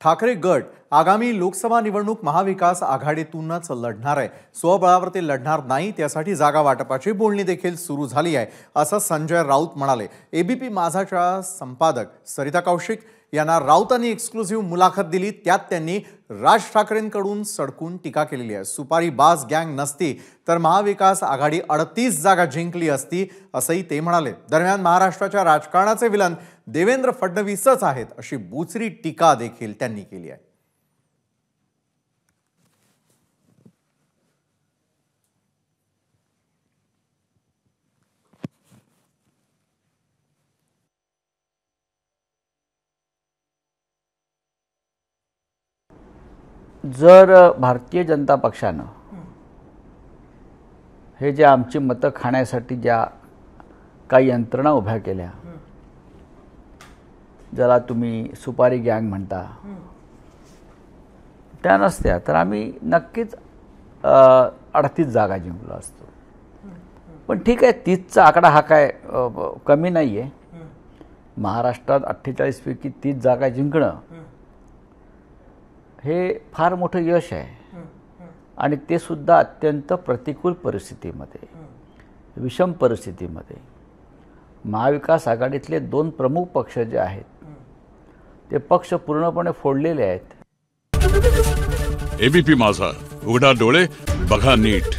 ठाकरे गट आगामी लोकसभा निवडणूक महाविकास आघाडीतूनच लढणार आहे। स्वबळावर ते लढणार नाही, त्यासाठी जागा वाटपाची बोलणी देखील सुरू झाली आहे, असं संजय राऊत म्हणाले। एबीपी माझाच्या संपादक सरिता कौशिक यांना राऊतांनी एक्सक्लुसिव्ह मुलाखत दिली, त्यात त्यांनी राज ठाकरेंकडून सडकून टीका केलेली आहे। सुपारी बाज गँग नसती तर महाविकास आघाडी 38 जागा जिंकली असती, असंही ते म्हणाले। दरम्यान महाराष्ट्राच्या राजकारणाचे विलन देवेंद्र फडणवीसच आहेत, अशी बुचरी टीका देखील त्यांनी केली आहे। जर भारतीय जनता पक्षानं हे जे आमची मतं खाण्यासाठी ज्या काही यंत्रणा उभ्या केल्या, ज्याला तुम्ही सुपारी गँग म्हणता, त्या नसत्या तर आम्ही नक्कीच 38 जागा जिंकलो असतो। पण ठीक आहे, 30चा आकडा हा काय कमी नाही आहे। महाराष्ट्रात 48 पैकी 30 जागा जिंकणं हे फार मोठं यश आहे, आणि ते सुद्धा अत्यंत प्रतिकूल परिस्थितीमध्ये, विषम परिस्थितीमध्ये। महाविकास आघाडीतले 2 प्रमुख पक्ष जे आहेत ते पक्ष पूर्णपणे फोडलेले आहेत। एबीपी माझा, उघडा डोळे बघा नीट।